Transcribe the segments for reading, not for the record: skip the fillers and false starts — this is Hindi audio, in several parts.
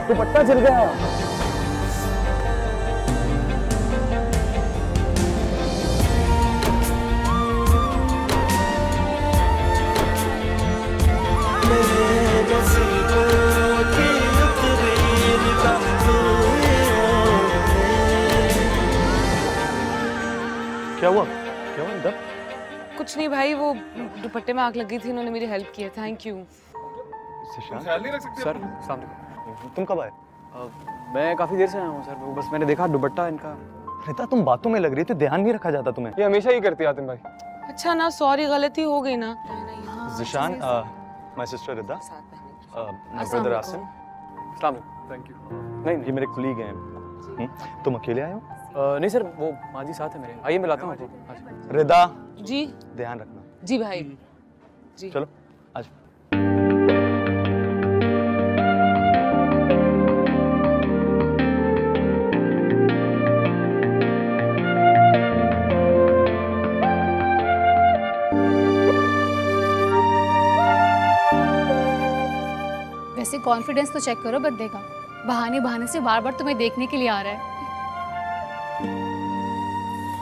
दुपट्टा जल गया। क्या हुआ? क्या हुआ इधर? कुछ नहीं भाई, वो दुपट्टे में आग लगी थी, उन्होंने मेरी हेल्प की है। Thank you. ख्याल नहीं रख सकते सर सामने। तुम कब आए? मैं काफी देर से आया हूँ सर, वो बस मैंने देखा दुपट्टा इनका। रिता तुम बातों में लग रही थी, ध्यान नहीं रखा जाता तुम्हें? ये हमेशा ही करती आतिम भाई। अच्छा ना, सॉरी, गलती हो गई ना। Zeeshan, my sister Rida, my brother Asim. Thank you. नहीं, ये मेरे कुलीग हैं। तुम अकेले आए हो? नहीं सर, वो माँ जी साथ है मेरे। आइए मिलाता हूँ आपको। रिदा जी ध्यान रखना। जी भाई जी। चलो आज। वैसे कॉन्फिडेंस तो चेक करो बंदे का, बहाने बहाने से बार बार तुम्हें देखने के लिए आ रहा है।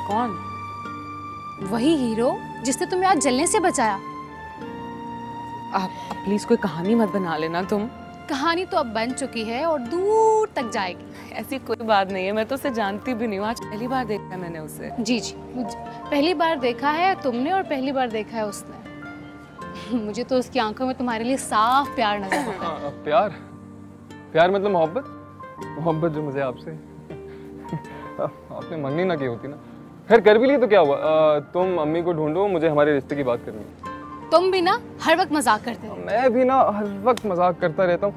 कौन? वही हीरो जिसने तुम्हें आज जलने से बचाया। आप प्लीज कोई कहानी मत बना लेना तुम। कहानी तो अब बन चुकी है और दूर तक जाएगी। ऐसी कोई बात नहीं है, मैं तो उसे जानती भी नहीं हूँ, आज पहली बार देखा है मैंने उसे। जी जी, पहली बार देखा है तुमने और पहली बार देखा है उसने। मुझे तो उसकी आंखों में तुम्हारे लिए साफ प्यार नजर आता है। प्यार? प्यार मतलब मोहब्बत? मोहब्बत जो मुझे आपसे आपने मंगनी ना की होती ना। खैर कर भी ली तो क्या हुआ? तुम अम्मी को ढूंढो, मुझे हमारे रिश्ते की बात करनी है। तुम भी ना हर वक्त मजाक करते हो। मैं भी ना हर वक्त मजाक करता रहता हूँ।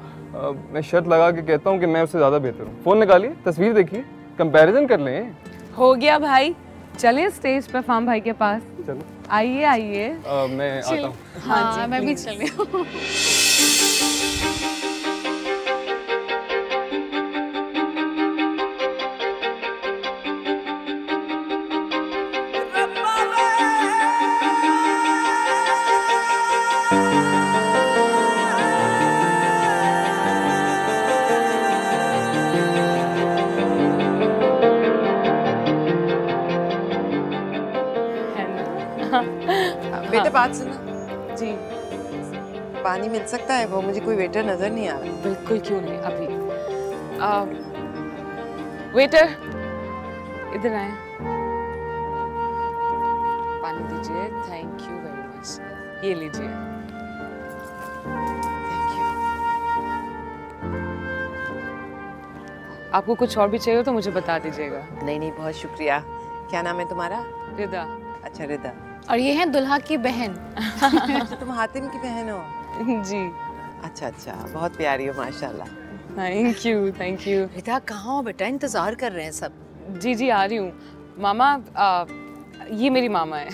मैं शर्त लगा के कहता हूँ कि मैं उससे ज़्यादा बेहतर हूँ। फ़ोन निकालिए, तस्वीर देखिए, कंपैरिजन कर लें। हो गया भाई, चलिए स्टेज पे फार्म भाई के पास। चलो आइए आइए। मैं आता हूँ। हाँ, मैं भी चल रही हूँ। बेटे बात सुनो जी पानी मिल सकता है? वो मुझे कोई वेटर नजर नहीं आ रहा। बिल्कुल, क्यों नहीं, अभी। वेटर इधर आए, पानी दीजिए। थैंक यू वेरी मच, ये लीजिए। Thank you. आपको कुछ और भी चाहिए तो मुझे बता दीजिएगा। नहीं नहीं, बहुत शुक्रिया। क्या नाम है तुम्हारा? रिदा। अच्छा रिदा। और ये है दुल्हा की बहन। तुम हातिम की बहन हो? जी। अच्छा अच्छा, बहुत प्यारी हो माशाल्लाह। Thank you thank you. Rida कहाँ हो बेटा? इंतजार कर रहे हैं सब। जी जी आ रही हूँ। मामा, ये मेरी मामा है।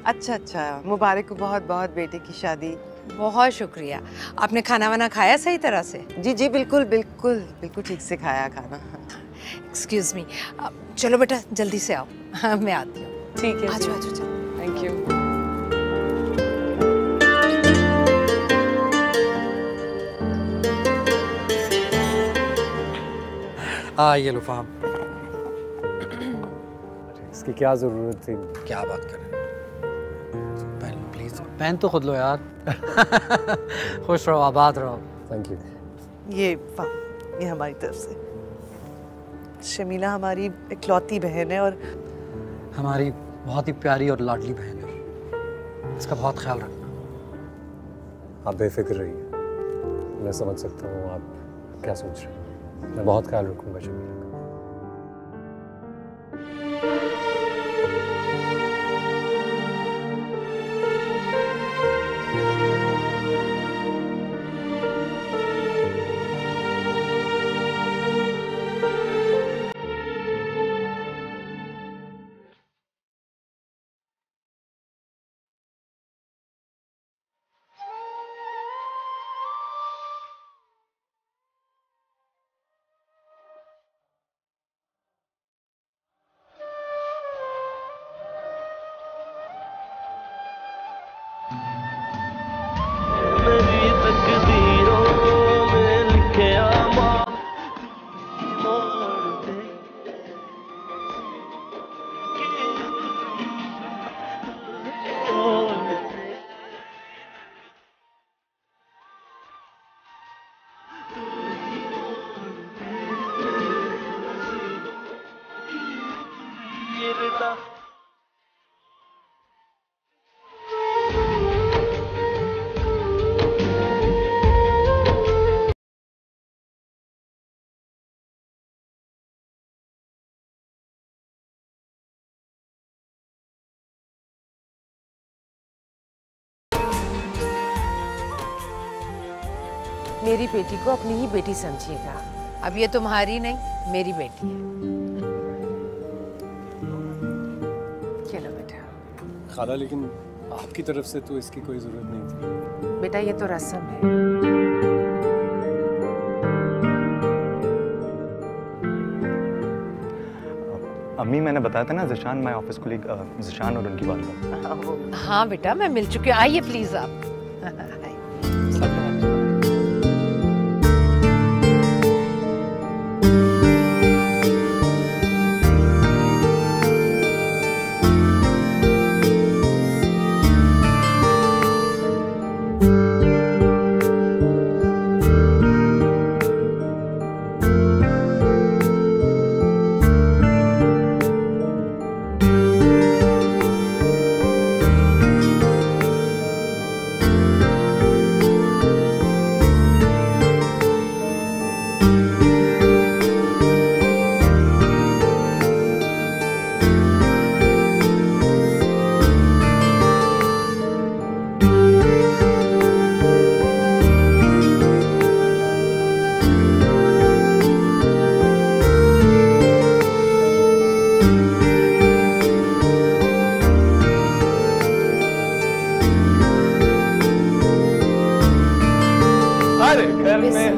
अच्छा अच्छा, मुबारक हो बहुत बहुत बेटे की शादी। बहुत शुक्रिया। आपने खाना वाना खाया सही तरह से? जी जी बिल्कुल बिल्कुल बिल्कुल ठीक से खाया खाना। एक्सक्यूज मी, चलो बेटा जल्दी से आओ। हाँ, मैं आती हूँ। ठीक है। आजो आजो चलो। Thank you. ये लो फाहम। इसकी क्या ज़रूरत थी? क्या बात कर रहे हो? पहन लो प्लीज। पहन तो खुद लो यार। खुश रहो, आबाद रहो। Thank you. ये हमारी तरफ से। शमीला हमारी इकलौती बहन है और हमारी बहुत ही प्यारी और लाडली बहन है। इसका बहुत ख्याल रखना। आप बेफिक्र रहिए, मैं समझ सकता हूँ आप क्या सोच रहे हैं। मैं बहुत ख्याल रखूँगा शमीला का। फिरदा मेरी बेटी को अपनी ही बेटी समझिएगा। अब ये तुम्हारी नहीं, मेरी बेटी है। चलो बेटा। खाला, लेकिन आपकी तरफ से तो इसकी कोई ज़रूरत नहीं थी। बेटा ये तो रस्म है। अम्मी, मैंने बताया था ना Zeeshan, my office colleague Zeeshan और उनकी वालिदा। हाँ बेटा, मैं मिल चुकी हूँ। आइए प्लीज आप।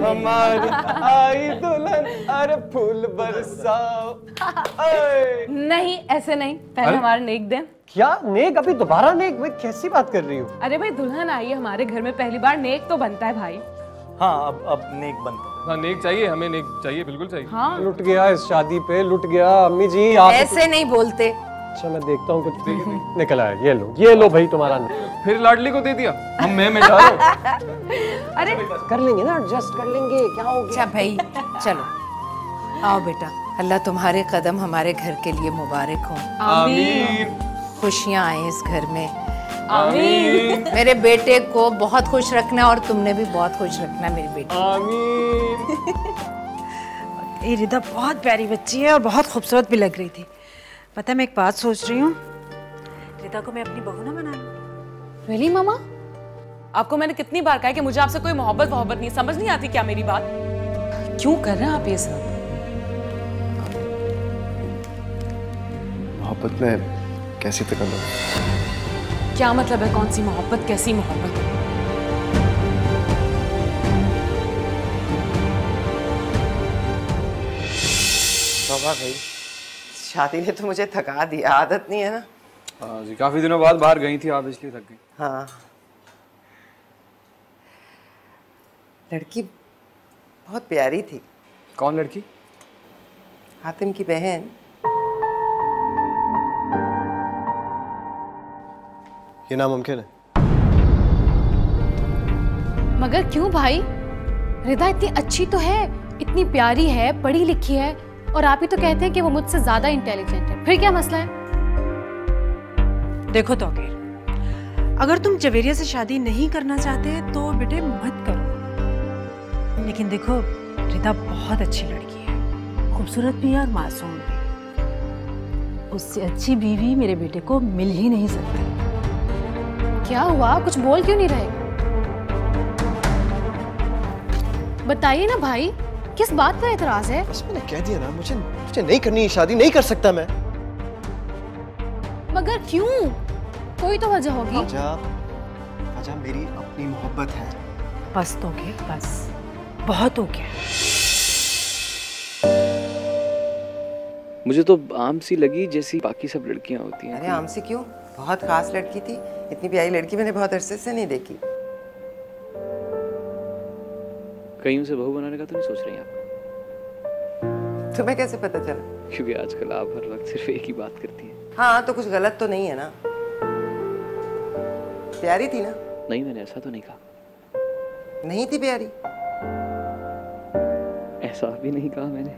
हमारी आई दुल्हन, अरे फूल बरसाओ। नहीं, ऐसे नहीं, पहले हमारा नेक दें। क्या नेक? अभी दोबारा नेक? भाई कैसी बात कर रही हो? अरे भाई, दुल्हन आई है हमारे घर में पहली बार, नेक तो बनता है भाई। हाँ, अब नेक बनता है। हाँ, नेक चाहिए, हमें नेक चाहिए, बिल्कुल चाहिए। हाँ। लुट गया इस शादी पे, लुट गया। अम्मी जी आप ऐसे नहीं बोलते। अच्छा, मैं देखता हूँ कुछ निकल आया। ये लो भाई तुम्हारा नेक। फिर लाडली को दे दिया। हम मैं जा रहा हूँ। अरे कर लेंगे ना, एडजस्ट कर लेंगे, क्या हो गया? अच्छा भाई चलो, आओ बेटा। अल्लाह तुम्हारे कदम हमारे घर के लिए मुबारक हो। आमीन। खुशियाँ आए इस घर में। आमीन। मेरे बेटे को बहुत खुश रखना और तुमने भी बहुत खुश रखना मेरी बेटी। आमीन। ये रिदा बहुत प्यारी बच्ची है और बहुत खूबसूरत भी लग रही थी। पता है, मैं एक बात सोच रही हूँ, रिदा को मैं अपनी बहू ना बना लूं। रियली मामा? आपको मैंने कितनी बार कहा है कि मुझे आपसे कोई मोहब्बत नहीं, समझ नहीं आती क्या मेरी बात? क्यों कर रहे हैं आप ये सब? मोहब्बत में कैसी तकल्लुफ़? क्या मतलब है? कौन सी मोहब्बत? कैसी मोहब्बत? शोभा भाई, शादी ने तो मुझे थका दिया, आदत नहीं है ना। हाँ जी, काफी दिनों बाद बाहर गई थी आप, इसलिए थक गई। हाँ, लड़की बहुत प्यारी थी। कौन लड़की? हातिम की बहन। ये नामुमकिन है। मगर क्यों भाई? रिदा इतनी अच्छी तो है, इतनी प्यारी है, पढ़ी लिखी है, और आप ही तो कहते हैं कि वो मुझसे ज्यादा इंटेलिजेंट है। फिर क्या मसला है? देखो तौकीर, अगर तुम जवेरिया से शादी नहीं करना चाहते तो बेटे मत करो। लेकिन देखो, रिदा बहुत अच्छी लड़की है, खूबसूरत भी है और मासूम भी। उससे अच्छी बीवी मेरे बेटे को मिल ही नहीं सकती। क्या हुआ? कुछ बोल क्यों नहीं रहे? बताइए ना भाई, किस बात का एतराज है? बस मैंने कह दिया ना, मुझे नहीं करनी शादी, नहीं कर सकता मैं। मगर क्यों? कोई तो वजह होगी। वजह मेरी अपनी मोहब्बत है। बस तौकीर, बस बहुत हो गया। मुझे तो आम सी लगी जैसी बाकी सब लड़कियां होती हैं। अरे आम सी क्यों? बहुत खास लड़की थी। इतनी प्यारी लड़की मैंने बहुत अरसे से नहीं देखी। कहीं उसे बहू बनाने का तो नहीं सोच रही आप? तुम्हें कैसे पता चला? क्योंकि आजकल आप हर वक्त सिर्फ एक ही बात करती हैं। हाँ, तो कुछ गलत तो नहीं है ना? प्यारी थी ना? नहीं, मैंने ऐसा तो नहीं कहा। नहीं थी प्यारी? ऐसा भी नहीं कहा मैंने।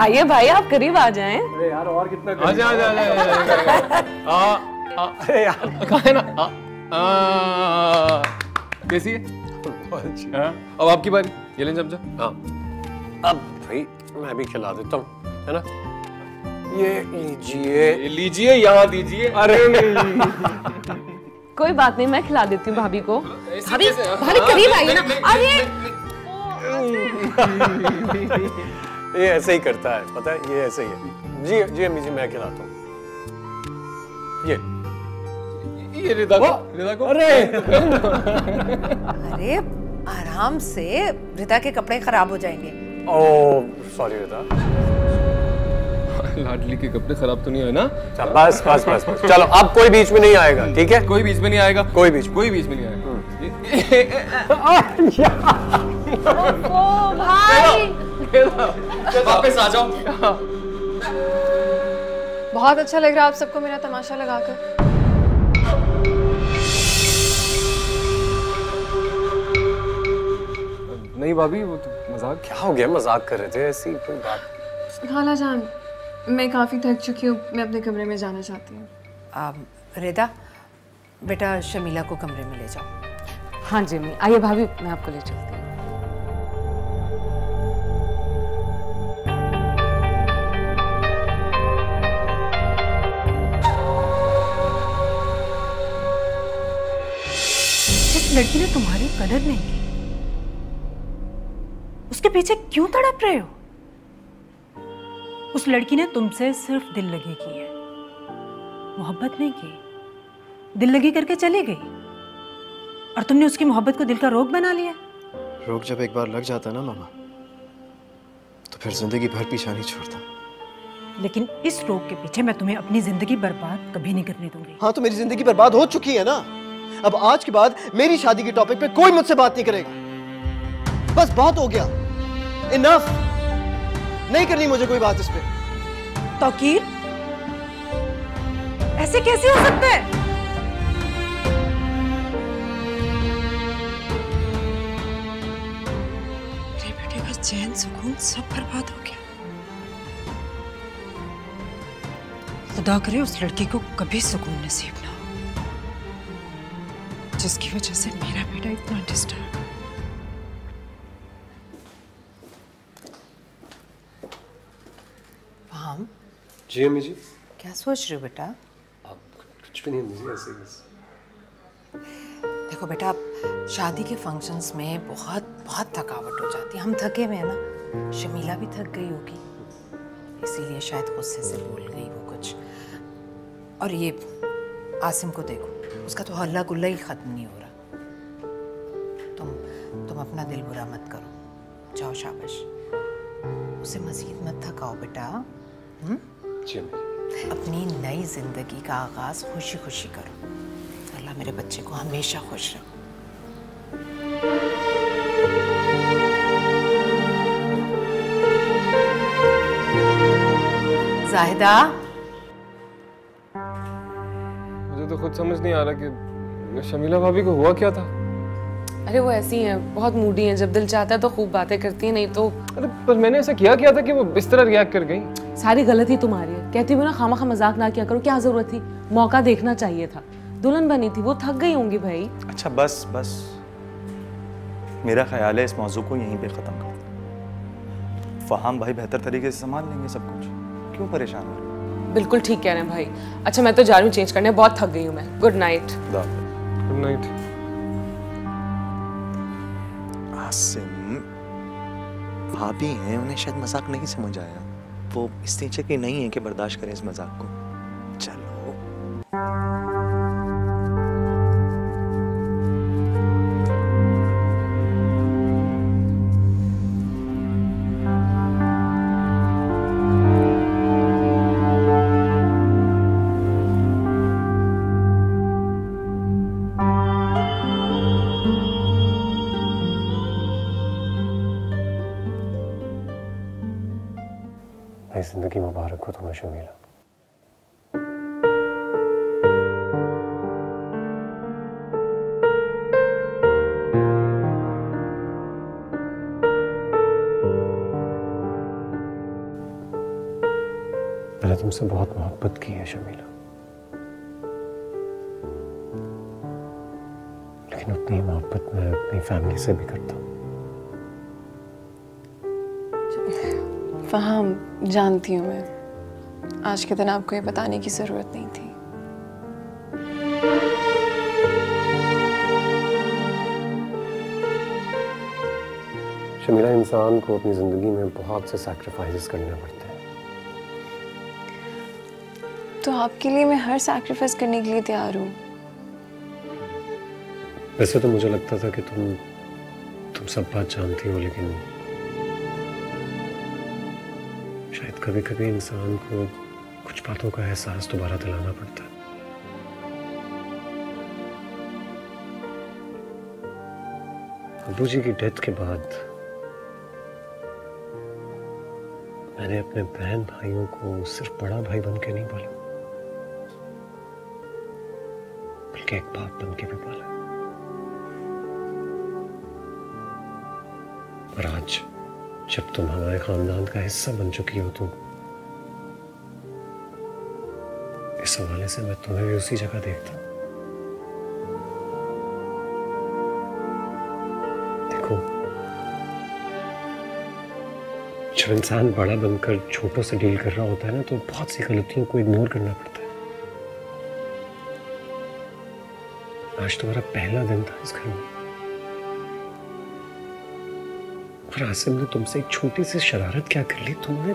आइए भाई, आप करीब आ जाएं। अरे यार और कितना आजा आजा अरे यार कहा है ना कैसी है? अब आपकी बारी, ये लें चमचा। हाँ अब भाई मैं भी खिला देता हूँ, है ना? ये लीजिए यहाँ दीजिए। अरे कोई बात नहीं, मैं खिला देती हूँ भाभी को। भाभी भाभी करीब आइए ना। अरे ये ऐसे ही करता है, पता है, ये ऐसे ही है। जी जी अम्मी जी, मैं खिलाता हूँ। ये रिदा को अरे अरे आराम से, रिदा के कपड़े खराब हो जाएंगे। ओह सॉरी रिदा। लाडली के कपड़े खराब तो नहीं है ना? बस बस बस बस, चलो अब कोई बीच में नहीं आएगा, ठीक है? कोई बीच में नहीं आएगा, कोई बीच में नहीं आएगा। ओ भाई, वापस आ जाओ। बहुत अच्छा लग रहा है आप सबको मेरा तमाशा लगाकर। नहीं भाभी, वो तो मजाक। क्या हो गया, मजाक कर रहे थे, ऐसी कोई बात। खालाजान, मैं काफी थक चुकी हूँ, मैं अपने कमरे में जाना चाहती हूँ। रिदा बेटा शमीला को कमरे में ले जाओ। हाँ जी अम्मी, आइए भाभी, मैं आपको ले चलती हूँ। इस लड़की ने तुम्हारी कदर नहीं की, उसके पीछे क्यों तड़प रहे हो? उस लड़की ने तुमसे सिर्फ दिल लगी की है, मोहब्बत नहीं की। दिल लगी करके चली गई और तुमने उसकी मोहब्बत को दिल का रोग बना लिया। रोग जब एक बार लग जाता है ना मामा, तो फिर जिंदगी भर पीछा नहीं छोड़ता। लेकिन इस रोग के पीछे मैं तुम्हें अपनी जिंदगी बर्बाद कभी नहीं करने दूंगी। हाँ तो मेरी जिंदगी बर्बाद हो चुकी है ना। अब आज के बाद मेरी शादी के टॉपिक पे कोई मुझसे बात नहीं करेगा। बस बहुत हो गया, इनफ। नहीं करनी मुझे कोई बात इस पे। तौकीर, ऐसे कैसे हो सकता है? मेरे बेटे का चैन सुकून सब बर्बाद हो गया। खुदा करे उस लड़की को कभी सुकून नसीब ना हो, जिसकी वजह से मेरा बेटा इतना डिस्टर्ब। फाहम, जी अम्मी जी। क्या सोच रहे हो बेटा? आप कुछ भी नहीं अम्मी जी, ऐसे ही बस। देखो बेटा, शादी के फंक्शंस में बहुत बहुत थकावट हो जाती है। हम थके हुए हैं ना, शमीला भी थक गई होगी, इसीलिए शायद गुस्से से बोल गई वो कुछ। और ये आसिम को देखो, उसका तो हल्ला गुल्ला ही खत्म नहीं हो रहा। तुम अपना दिल बुरा मत करो, जाओ शाबाश, उसे मजीद मत थकाओ बेटा। जी अम्मी। अपनी नई जिंदगी का आगाज खुशी खुशी करो। अल्लाह मेरे बच्चे को हमेशा खुश रखे। जाहिदा, मुझे तो खुद समझ नहीं आ रहा कि शमीला भाभी को हुआ क्या था। अरे वो ऐसी हैं, बहुत मूडी हैं, जब दिल चाहता है तो खूब बातें करती हैं, नहीं तो। अरे पर मैंने ऐसा किया था कि वो इस तरह रिएक्ट कर गई। सारी गलती तुम्हारी है। कहती हूँ ना, खामखा मजाक ना किया करो, क्या जरूरत थी? मौका देखना चाहिए था, दुल्हन बनी थी, वो थक गई होंगी भाई। अच्छा बस बस, मेरा ख्याल है इस मौजू को यहीं पे ख़त्म कर दो। फहाम भाई बेहतर तरीके से संभाल लेंगे सब कुछ, क्यों परेशान हो रहे हो? बिल्कुल ठीक कह रहे हैं भाई। अच्छा मैं तो जा रही हूँ चेंज करने, बहुत थक गई हूँ मैं। Good night. Good night. Asim, भाभी हैं, उन्हें शायद मजाक नहीं समझ आया। वो इस नेचर की नहीं है कि बर्दाश्त करें इस मजाक को। चलो नई जिंदगी मुबारक हो तुम्हें शमीला। मैंने तुमसे बहुत मोहब्बत की है शमीला, लेकिन उतनी मोहब्बत मैं अपनी फैमिली से भी करता हूँ। फहाम, जानती हूँ मैं, आज के दिन आपको ये बताने की जरूरत नहीं थी। शमीला, इंसान को अपनी जिंदगी में बहुत से सैक्रिफाइसेस करने पड़ते हैं। तो आपके लिए मैं हर सैक्रिफाइस करने के लिए तैयार हूँ। वैसे तो मुझे लगता था कि तुम सब बात जानती हो, लेकिन शायद कभी कभी इंसान को कुछ बातों का एहसास दोबारा दिलाना पड़ता है। अब्बू जी की डेथ के बाद मैंने अपने बहन भाइयों को सिर्फ बड़ा भाई बन के नहीं पाला, बल्कि एक बाप बन के भी पाला। और आज जब तुम हमारे खानदान का हिस्सा बन चुकी हो, तो इस हवाले से मैं तुम्हें भी उसी जगह देखता हूं। देखो, जब इंसान बड़ा बनकर छोटों से डील कर रहा होता है ना, तो बहुत सी गलतियों को इग्नोर करना पड़ता है। आज तुम्हारा पहला दिन था इस घर में, और आसिम ने तुमसे एक छोटी सी शरारत क्या कर ली। तुम्हें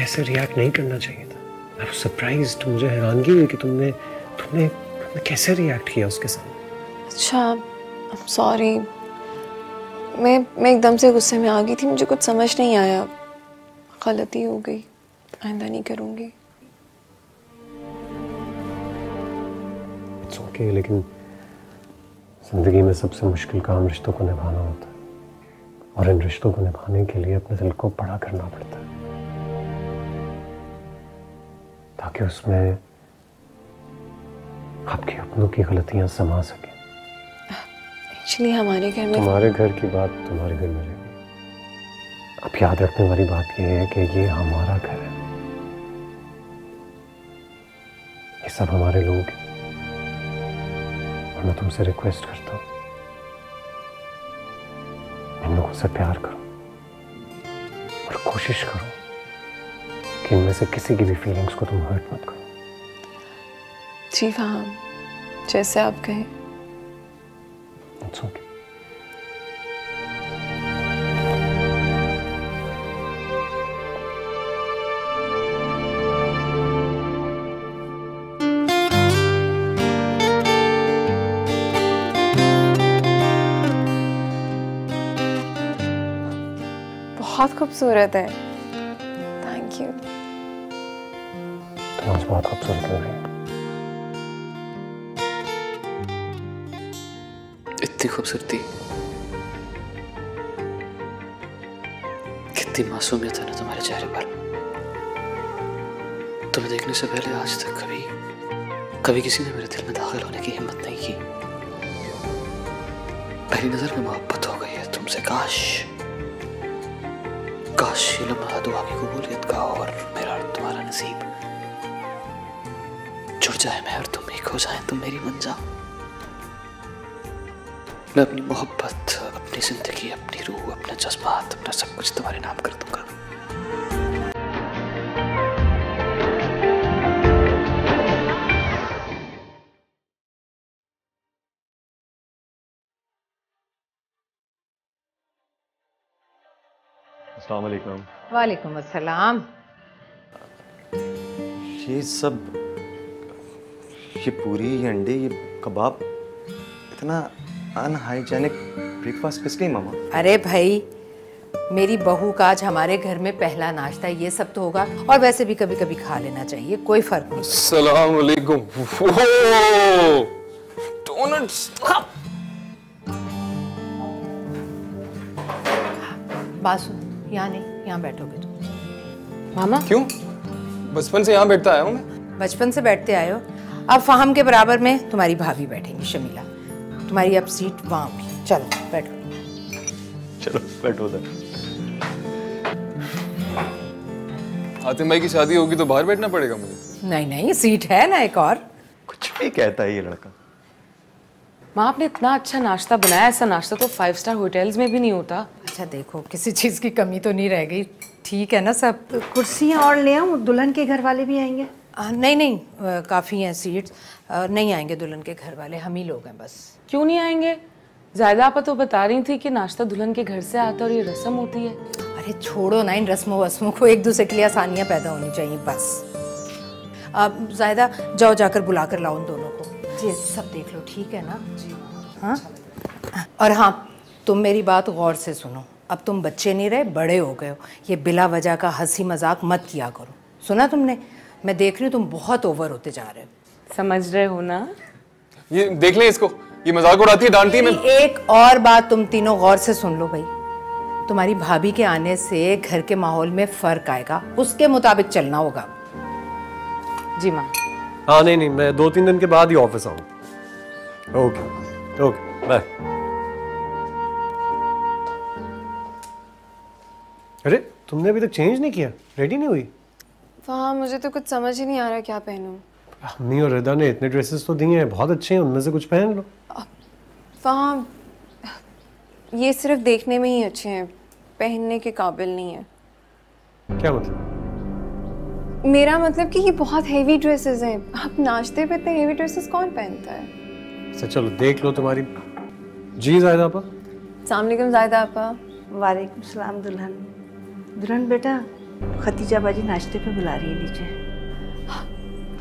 ऐसे रिएक्ट नहीं करना चाहिए था। आई वाज सरप्राइज्ड, मुझे हैरानगी हुई कि तुमने कैसे रिएक्ट किया उसके सामने। अच्छा, आई एम सॉरी, मैं एकदम से गुस्से में आ गई थी, मुझे कुछ समझ नहीं आया, गलती हो गई, आइंदा नहीं करूँगी। इट्स ओके, लेकिन जिंदगी में सबसे मुश्किल काम रिश्तों को निभाना होता है, और इन रिश्तों को निभाने के लिए अपने दिल को बड़ा करना पड़ता है, ताकि उसमें आपके अपनों की गलतियां समा सके। एक्चुअली हमारे घर में, तुम्हारे घर की बात तुम्हारे घर में रहेगी। अब याद रखने वाली बात यह है कि ये हमारा घर है, ये सब हमारे लोग हैं। और मैं तुमसे रिक्वेस्ट करता हूं, इन लोगों से प्यार करो और कोशिश करो कि इनमें से किसी की भी फीलिंग्स को तुम हर्ट मत करो। जी हाँ, जैसे आप कहें। It's okay. बहुत खूबसूरत है, थैंक यू। तुम आज बहुत खूबसूरत लग रही हो। इतनी खूबसूरती, कितनी मासूमियत है ना तुम्हारे चेहरे पर। तुम्हें देखने से पहले आज तक कभी किसी ने मेरे दिल में दाखिल होने की हिम्मत नहीं की। पहली नजर में मोहब्बत हो गई है तुमसे। काश ये लम्हा दुआ की कबूलियत का और मेरा और तुम्हारा नसीब जुड़ जाए, मैं और तुम एक हो जाए, तुम मेरी मंजा। मैं अपनी मोहब्बत, अपनी जिंदगी, अपनी रूह, अपने जज्बात, अपना सब कुछ तुम्हारे नाम कर दूंगा। अस्सलाम वालेकुम। वालेकुम अस्सलाम। ये पूरी, ये अंडे, ये कबाब, इतना अनहाइजेनिक ब्रेकफास्ट किस लिए मामा? अरे भाई, मेरी बहू का आज हमारे घर में पहला नाश्ता, ये सब तो होगा, और वैसे भी कभी कभी खा लेना चाहिए, कोई फर्क नहीं। अस्सलाम वालेकुम। डोनट्स। बासु, यहाँ नहीं, यहाँ बैठोगे तुम। मामा क्यों? बचपन से यहाँ बैठता आया हूँ मैं। बचपन से बैठते आए हो। अब फहम के बराबर में तुम्हारी भाभी बैठेंगी शमीला, तुम्हारी अब सीट वहाँ होगी। चलो बैठो। चलो बैठो उधर। आतिम भाई की शादी होगी तो बाहर बैठना पड़ेगा मुझे। नहीं नहीं, सीट है ना एक और। कुछ भी कहता है ये लड़का। माँ आपने इतना अच्छा नाश्ता बनाया, ऐसा नाश्ता तो 5 स्टार होटल्स में भी नहीं होता। अच्छा देखो, किसी चीज़ की कमी तो नहीं रह गई, ठीक है ना सब? तो कुर्सियाँ और ले आऊँ, दुल्हन के घर वाले भी आएंगे? नहीं नहीं, काफ़ी हैं सीट्स। नहीं आएंगे दुल्हन के घर वाले, हम ही लोग हैं बस। क्यों नहीं आएंगे? ज़ायदा आपा तो बता रही थी कि नाश्ता दुल्हन के घर से आता है और ये रस्म होती है। अरे छोड़ो ना इन रस्मों वस्मों को, एक दूसरे के लिए आसानियाँ पैदा होनी चाहिए बस। अब ज़ायदा जाओ, जाकर बुला कर लाओ उन दोनों को। जी सब देख लो, ठीक है ना? जी हाँ। और हाँ, तुम मेरी बात गौर से सुनो, अब तुम बच्चे नहीं रहे, बड़े हो गए हो। ये बिला वजह का हंसी मजाक मत किया करो, सुना तुमने? मैं देख रही हूँ तुम बहुत ओवर होते जा रहे हो। समझ रहे हो ना? ये देख लें इसको, ये मजाक उड़ाती है, डांटती है। एक और बात तुम तीनों गौर से सुन लो भाई, तुम्हारी भाभी के आने से घर के माहौल में फर्क आएगा, उसके मुताबिक चलना होगा। जी माँ। हाँ नहीं, मैं 2-3 दिन के बाद ही ऑफिस आऊँ। Okay okay bye. अरे तुमने अभी तक चेंज नहीं किया, रेडी नहीं हुई? हाँ, मुझे तो कुछ समझ ही नहीं आ रहा क्या पहनूं। अम्मी और रिदा ने इतने ड्रेसेस तो दिए हैं, बहुत अच्छे हैं, उनमें से कुछ पहन लो। वहाँ ये सिर्फ देखने में ही अच्छे हैं, पहनने के काबिल नहीं है। क्या मतलब? मेरा मतलब कि ये बहुत हेवी ड्रेसेस हैं। आप नाश्ते पे इतने हेवी ड्रेसेस कौन पहनता है? अच्छा चलो देख लो तुम्हारी। जी ज़ायदा आपा। अस्सलाम वालेकुम ज़ायदा आपा। वालेकुम सलाम दुल्हन। दुल्हन बेटा, खतीजा बाजी नाश्ते पे बुला रही है नीचे।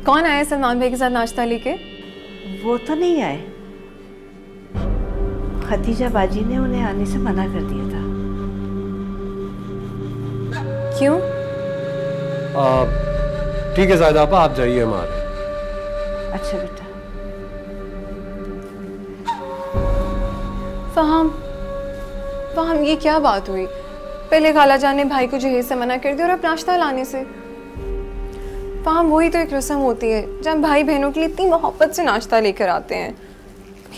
कौन आया सलमान भाई के साथ नाश्ता लेके? वो तो नहीं आए, खतीजा बाजी ने उन्हें आने से मना कर दिया था। क्यों? ठीक है ज़ायदा आपा, आप जाइए हमारे। अच्छा बेटा। फहम ये क्या बात हुई? पहले खाला जान ने भाई को जहेज से मना कर दिया और अब नाश्ता लाने से। फहम वही तो एक रस्म होती है जब भाई बहनों के लिए इतनी मोहब्बत से नाश्ता लेकर आते हैं।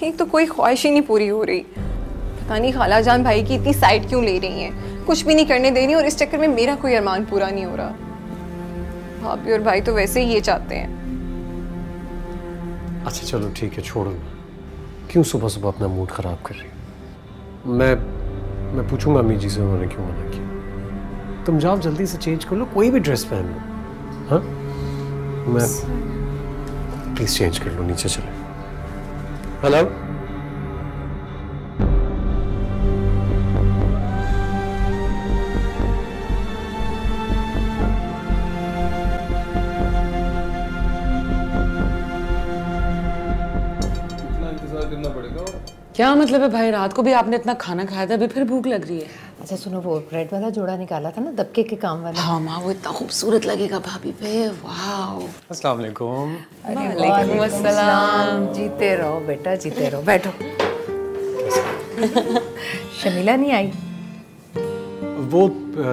एक तो कोई ख्वाहिश ही नहीं पूरी हो रही। पता नहीं खाला जान भाई की इतनी साइड क्यों ले रही हैं, कुछ भी नहीं करने दे रही और इस चक्कर में मेरा कोई अरमान पूरा नहीं हो रहा। भाभी और भाई तो वैसे ही ये चाहते हैं। अच्छा चलो ठीक है, छोड़ो ना, क्यों सुबह सुबह अपना मूड खराब कर रही हो? मैं पूछूंगा अम्मी जी से उन्होंने क्यों मना किया। तुम जाओ जल्दी से चेंज कर लो, कोई भी ड्रेस पहन लो। हाँ मैं प्लीज चेंज कर लो, नीचे चले। हेलो क्या मतलब है भाई, रात को भी आपने इतना खाना खाया था, अभी फिर भूख लग रही है? अच्छा सुनो, वो ब्रेड वाला जोड़ा निकाला था ना दबके के काम वाला। हाँ माँ, वो इतना खूबसूरत लगेगा भाभी पे। वाह। अस्सलाम वालेकुम। वालेकुम अस्सलाम। जीते रहो बेटा, जीते रहो, बैठो। शमीला नहीं आई? वो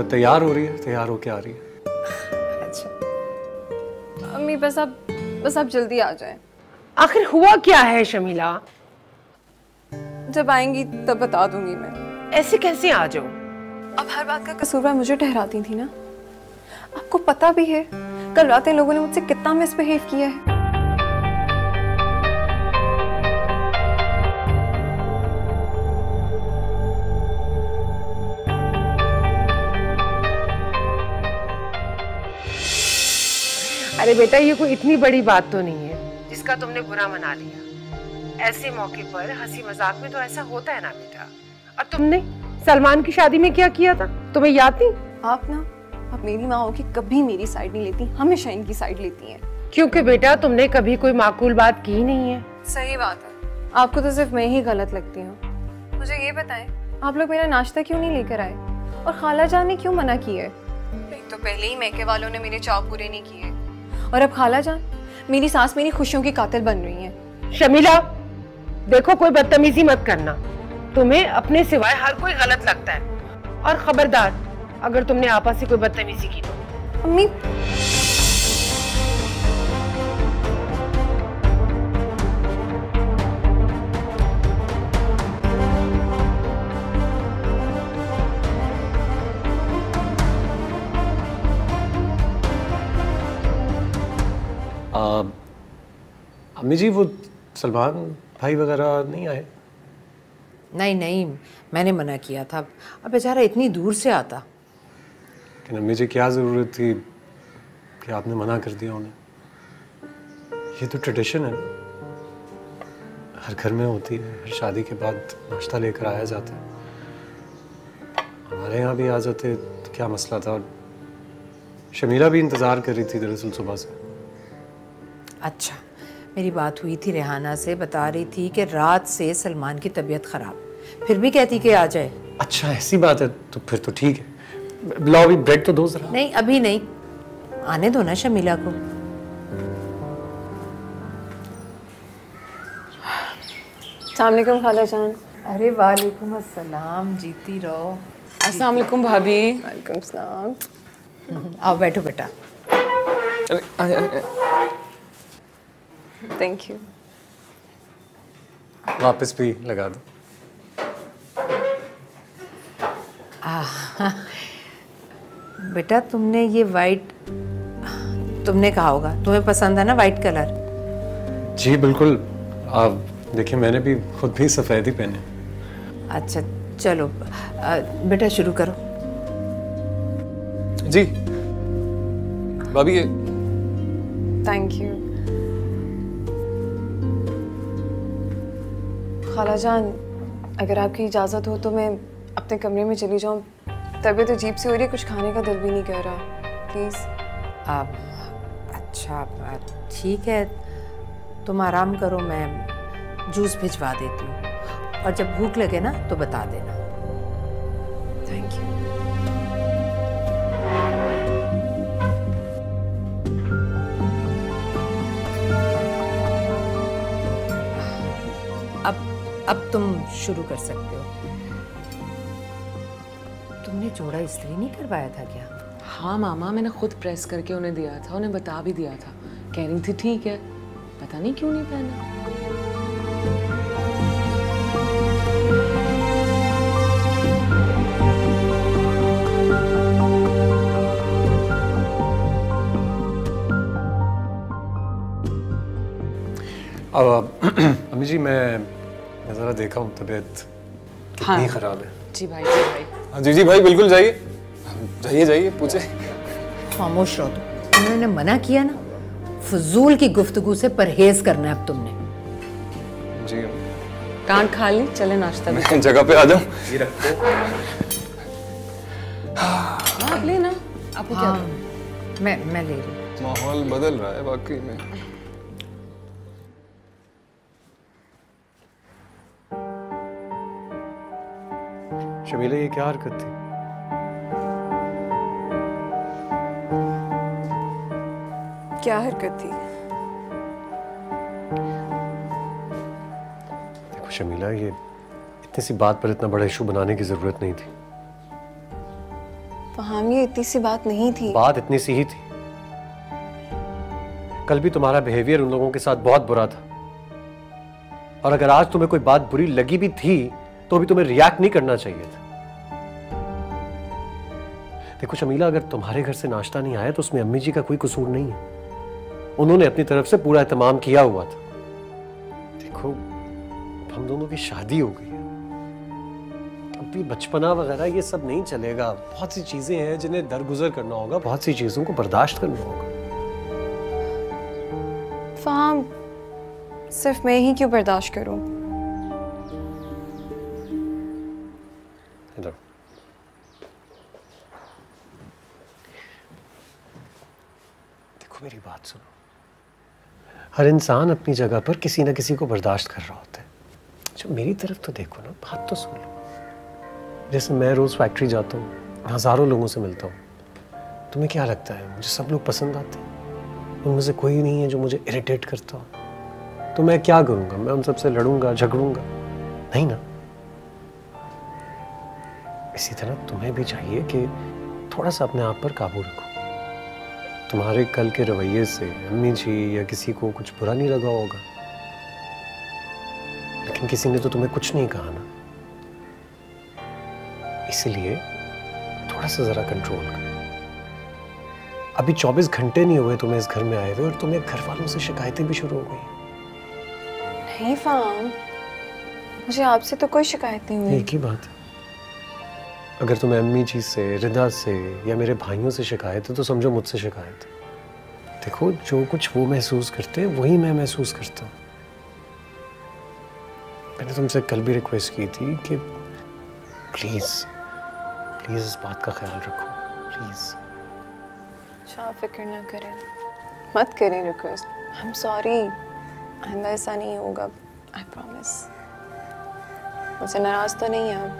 तैयार हो रही है, तैयार होके आ रही है। अच्छा अम्मी, बस आप जल्दी आ जाएं। आखिर हुआ क्या है शमीला? जब आएंगी तब बता दूंगी मैं। ऐसे कैसे आ जाऊं? अब हर बात का कसूरवार मुझे ठहराती थी ना। आपको पता भी है कल रात इन लोगों ने मुझसे कितना मिसबिहेव किया है। अरे बेटा, ये कोई इतनी बड़ी बात तो नहीं है जिसका तुमने बुरा मना लिया। ऐसे मौके पर हंसी मजाक में तो ऐसा होता है ना बेटा। और तुमने सलमान की शादी में क्या किया था, तुम्हें याद नहीं? आप मेरी माँ हो कि कभी मेरी साइड नहीं लेती, हमेशा इनकी साइड लेती हैं। क्योंकि बेटा तुमने कभी कोई माकूल बात की नहीं है। सही बात है, आपको तो सिर्फ मैं ही गलत लगती हूँ। मुझे ये बताएं, आप लोग मेरा नाश्ता क्यों नहीं लेकर आए और खाला जान ने क्यों मना किया है? एक तो पहले ही मैके वालों ने मेरे चाव पूरे नहीं किए और अब खाला जान, मेरी सास मेरी खुशियों की कातिल बन रही है। शमीला देखो, कोई बदतमीजी मत करना, तुम्हें अपने सिवाय हर कोई गलत लगता है। और खबरदार अगर तुमने आपस से कोई बदतमीजी की तो। अम्मी अम्मी जी वो सलमान भाई वगैरह नहीं आए? नहीं नहीं, मैंने मना किया था। अब बेचारा इतनी दूर से आता। लेकिन अम्मी जी क्या ज़रूरत थी कि आपने मना कर दिया उन्हें? ये तो ट्रेडिशन है ना, हर घर में होती है। हर शादी के बाद नाश्ता लेकर आया जाता है। हमारे यहाँ भी आ जाते तो क्या मसला था। शमीला भी इंतज़ार कर रही थी दरअसल सुबह से। अच्छा, मेरी बात हुई थी रेहाना से, बता रही थी कि रात से सलमान की तबीयत खराब, फिर भी कहती कि आ जाए। अच्छा ऐसी बात है, तो फिर तो ठीक है। लाओ अभी ब्रेड तो दो जरा। नहीं अभी नहीं, आने दो ना शमीला को। अस्सलाम वालेकुम खाला जान। अरे वालेकुम अस्सलाम, जीती रहो। अस्सलाम वालेकुम भाभी। वालेकुम सलाम। आओ बैठो बेटा। Thank you. वापस भी लगा दो। बेटा तुमने ये वाइट, तुमने कहा होगा तुम्हें पसंद है ना वाइट कलर? जी बिल्कुल। आप देखिए मैंने भी खुद भी सफ़ेद ही पहने। अच्छा चलो बेटा शुरू करो। जी भाभी ये। Thank you. खाला जान, अगर आपकी इजाज़त हो तो मैं अपने कमरे में चली जाऊँ। तबीयत अजीब सी हो रही है, कुछ खाने का दिल भी नहीं कर रहा। प्लीज़। अच्छा ठीक है, तुम आराम करो, मैं जूस भिजवा देती हूँ और जब भूख लगे ना तो बता देना। Thank you. अब तुम शुरू कर सकते हो। तुमने जोड़ा इस्त्री नहीं करवाया था क्या? हाँ मामा, मैंने खुद प्रेस करके उन्हें दिया था, उन्हें बता भी दिया था। कह रही थी ठीक है, पता नहीं क्यों नहीं पहना। अब अम्मी जी मैं ज़रा देखा हूँ तबीयत कितनी ख़राब है। जी भाई, जी भाई। हाँ जी भाई बिल्कुल जाइए, जाइए जाइए पूछे। खामोश रहो तुम, उन्होंने मना किया ना। फजूल की गुफ्तगू से परहेज करना है अब तुमने। जी कान खा ली, चले नाश्ता भी। मैं जगह पे आ जाऊं? ये रखो। आप लेना, आपको क्या? मैं ले रही हूँ। माहौल बदल रहा है वाकई में। शमीला ये क्या हरकत थी? क्या हरकत थी? देखो शमीला, ये इतनी सी बात पर इतना बड़ा इशू बनाने की जरूरत नहीं थी। फहाम, ये इतनी सी बात नहीं थी। बात इतनी सी ही थी। कल भी तुम्हारा बिहेवियर उन लोगों के साथ बहुत बुरा था, और अगर आज तुम्हें कोई बात बुरी लगी भी थी तो भी तुम्हें रिएक्ट नहीं करना चाहिए था। देखो शमीला, अगर तुम्हारे घर से नाश्ता नहीं आया तो उसमें अम्मी जी का कोई कसूर नहीं है। उन्होंने अपनी तरफ से पूरा एहतमाम किया हुआ था। देखो हम दोनों की शादी हो गई है, अब भी बचपना वगैरह ये सब नहीं चलेगा। बहुत सी चीजें हैं जिन्हें दरगुजर करना होगा, बहुत सी चीजों को बर्दाश्त करना होगा। फहाम, सिर्फ मैं ही क्यों बर्दाश्त करूं? देखो मेरी बात सुनो, हर इंसान अपनी जगह पर किसी न किसी को बर्दाश्त कर रहा होता है। अच्छा मेरी तरफ तो देखो ना, बात तो सुन लो। जैसे मैं रोज फैक्ट्री जाता हूँ, हजारों लोगों से मिलता हूँ। तुम्हें क्या लगता है मुझे सब लोग पसंद आते हैं? उनमें से कोई नहीं है जो मुझे इरिटेट करता हो। तो मैं क्या करूँगा? मैं उन सबसे लड़ूंगा, झगड़ूंगा? नहीं ना। इसी तरह तुम्हें भी चाहिए कि थोड़ा सा अपने आप पर काबू रखो। तुम्हारे कल के रवैये से अम्मी जी या किसी को कुछ बुरा नहीं लगा होगा, लेकिन किसी ने तो तुम्हें कुछ नहीं कहा ना, इसलिए थोड़ा सा जरा कंट्रोल करो। अभी 24 घंटे नहीं हुए तुम्हें इस घर में आए हुए और तुम्हें घर वालों से शिकायतें भी शुरू हो गई। नहीं फाहम, मुझे आपसे तो कोई शिकायत नहीं हुई। एक ही बात, अगर तुम्हें अम्मी जी से, रिदा से या मेरे भाइयों से शिकायत है तो समझो मुझसे शिकायत है। देखो, जो कुछ वो महसूस करते हैं वही मैं महसूस करता हूँ। मैंने तुमसे कल भी रिक्वेस्ट की थी कि प्लीज प्लीज इस बात का ख्याल रखो, प्लीज। अच्छा, फिक्र ना करें, मत करें रिक्वेस्ट। आई एम सॉरी, आइंदा ऐसा नहीं होगा, आई प्रॉमिस। मुझसे नाराज तो नहीं है आप?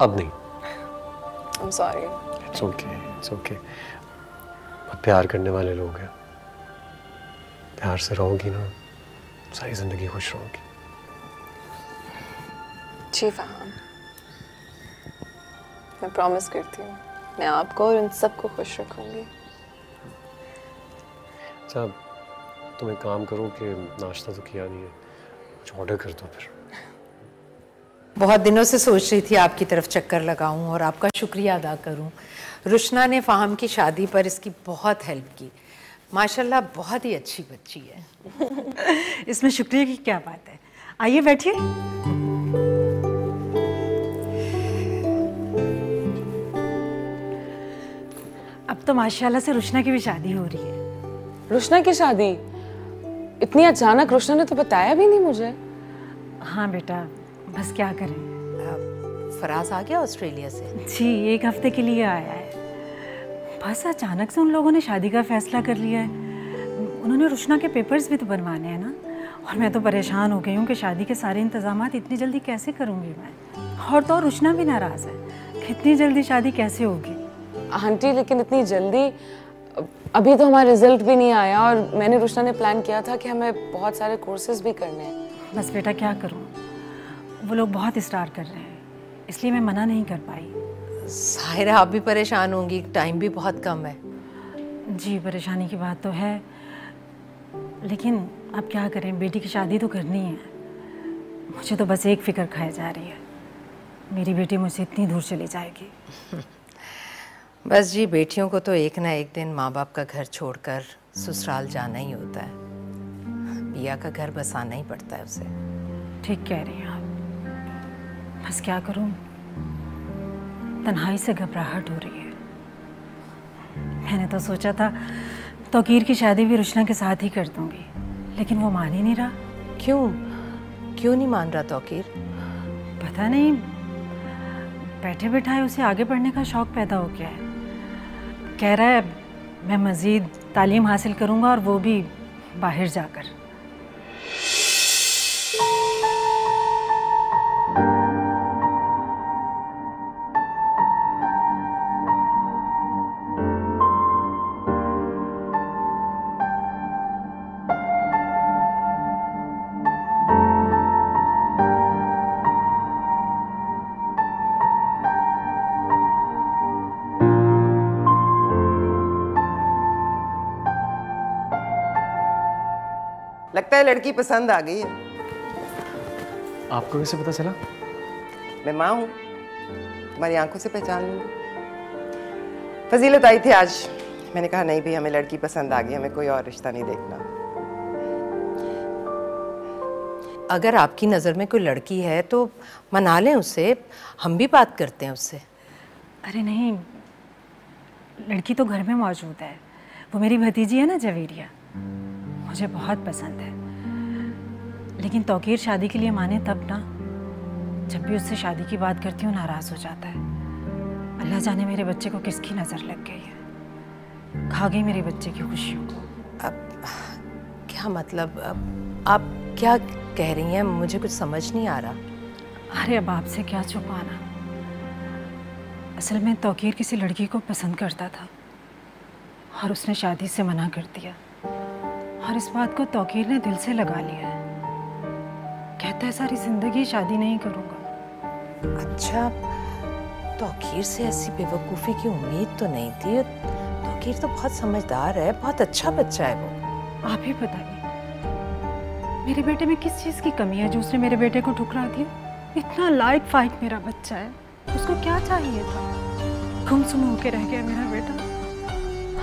अब नहीं। I am sorry. It's okay, it's okay. अब प्यार करने वाले लोग हैं, प्यार से रहोगी ना, सारी जिंदगी खुश रहोगी। जी फाहम, मैं प्रॉमिस करती हूँ, मैं आपको और उन सबको खुश रखूंगी। अच्छा, तुम एक काम करो कि नाश्ता तो किया नहीं है, कुछ ऑर्डर कर दो फिर। बहुत दिनों से सोच रही थी आपकी तरफ चक्कर लगाऊं और आपका शुक्रिया अदा करूं। रुशना ने फाहम की शादी पर इसकी बहुत हेल्प की। माशाल्लाह बहुत ही अच्छी बच्ची है। इसमें शुक्रिया की क्या बात है। आइए बैठिए। अब तो माशाल्लाह से रुशना की भी शादी हो रही है। रुशना की शादी? इतनी अचानक? रुशना ने तो बताया भी नहीं मुझे। हाँ बेटा, बस क्या करें। फराज आ गया ऑस्ट्रेलिया से? जी, 1 हफ्ते के लिए आया है। बस अचानक से उन लोगों ने शादी का फैसला कर लिया है। उन्होंने रुशना के पेपर्स भी तो बनवाने हैं ना, और मैं तो परेशान हो गई हूँ कि शादी के सारे इंतजामात इतनी जल्दी कैसे करूँगी मैं। और तो और रुशना भी नाराज़ है कि इतनी जल्दी शादी कैसे होगी। आंटी, लेकिन इतनी जल्दी? अभी तो हमारा रिजल्ट भी नहीं आया और मैंने रुशना ने प्लान किया था कि हमें बहुत सारे कोर्सेज भी करने हैं। बस बेटा क्या करूँ, वो लोग बहुत इस्रार कर रहे हैं, इसलिए मैं मना नहीं कर पाई। साहिरा, आप भी परेशान होंगी, टाइम भी बहुत कम है। जी, परेशानी की बात तो है, लेकिन अब क्या करें, बेटी की शादी तो करनी है। मुझे तो बस एक फिक्र खाए जा रही है, मेरी बेटी मुझसे इतनी दूर चली जाएगी। बस जी, बेटियों को तो एक ना एक दिन माँ बाप का घर छोड़कर ससुराल जाना ही होता है। पिया का घर बसाना ही पड़ता है उसे। ठीक कह रही हैं आप, बस क्या करूं, तन्हाई से घबराहट हो रही है। मैंने तो सोचा था तौकीर की शादी भी रुशना के साथ ही कर दूंगी, लेकिन वो मान ही नहीं रहा। क्यों नहीं मान रहा तौकीर? पता नहीं, बैठे बैठाए उसे आगे बढ़ने का शौक पैदा हो गया है। कह रहा है मैं मज़ीद तालीम हासिल करूंगा, और वो भी बाहर जाकर। लगता है लड़की पसंद आ गई है। आपको कैसे पता चला? मैं माँ हूँ, तुम्हारी आंखों से पहचान लूँगी। फजीलत आई थी आज, मैंने कहा नहीं भाई, हमें लड़की पसंद आ गई, हमें कोई और रिश्ता नहीं देखना। अगर आपकी नज़र में कोई लड़की है तो मना लें उसे, हम भी बात करते हैं उससे। अरे नहीं, लड़की तो घर में मौजूद है, वो मेरी भतीजी है ना जवेरिया, मुझे बहुत पसंद है। लेकिन तौकीर शादी के लिए माने तब ना, जब भी उससे शादी की बात करती हूँ नाराज़ हो जाता है। अल्लाह जाने मेरे बच्चे को किसकी नज़र लग गई है, खा गई मेरे बच्चे की खुशियों को। अब क्या मतलब, अब आप क्या कह रही हैं, मुझे कुछ समझ नहीं आ रहा। अरे अब आपसे क्या छुपाना, असल में तौकीर किसी लड़की को पसंद करता था और उसने शादी से मना कर दिया, और इस बात को तौकीर ने दिल से लगा लिया है। कहता है सारी जिंदगी शादी नहीं करूँगा। अच्छा, तौकीर से ऐसी बेवकूफ़ी की उम्मीद तो नहीं थी। तौकीर तो बहुत समझदार है, बहुत अच्छा बच्चा है वो। आप ही बताइए, मेरे बेटे में किस चीज़ की कमी है जो उसने मेरे बेटे को ठुकरा दिया? इतना लायक फाइक मेरा बच्चा है, उसको क्या चाहिए था? गुमसुम होके रह गया मेरा बेटा,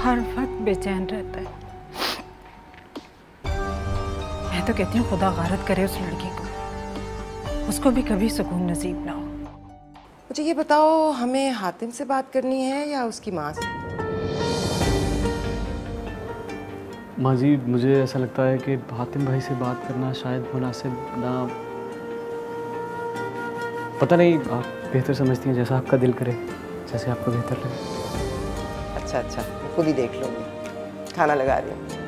हर वक्त बेचैन रहता है। मैं तो कहती हूँ खुदा गारत करे उस लड़की को, उसको भी कभी सुकून नसीब ना हो। मुझे ये बताओ, हमें हातिम से बात करनी है या उसकी माँ से? माँ जी, मुझे ऐसा लगता है कि हातिम भाई से बात करना शायद मुनासिब ना, पता नहीं, आप बेहतर समझती हैं, जैसा आपका दिल करे, जैसे आपको बेहतर लगे। अच्छा, मैं खुद ही देख लूँगी। खाना लगा रही हूँ।